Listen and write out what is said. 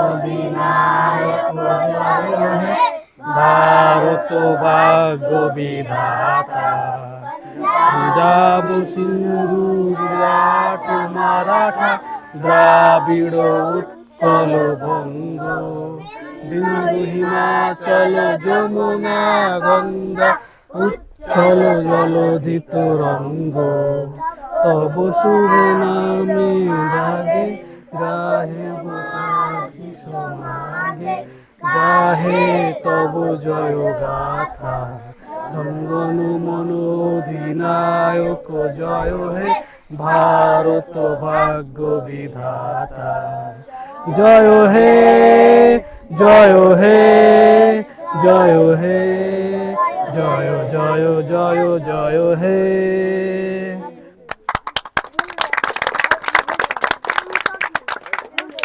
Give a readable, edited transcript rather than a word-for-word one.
অধিনায়ক জয় হে ভারত ভাগ্য বিধাতা। পাঞ্জাব সিন্ধু গুজরাট মারাঠা দ্রাবিড় উৎকল বঙ্গ, বিন্দু হিমাচল যমুনা গঙ্গা উচ্ছল জলধি তরঙ্গ। তব শুভ নামে জাগে গাহে বাতাসি সমাগে, গাহে তব জয় গাথা। জনগণ মন অধিনায়ক জয় হে ভারত ভাগ্য বিধাতা। জয় হে জয় হে জয় হে জয় জয় জয় জয় হে।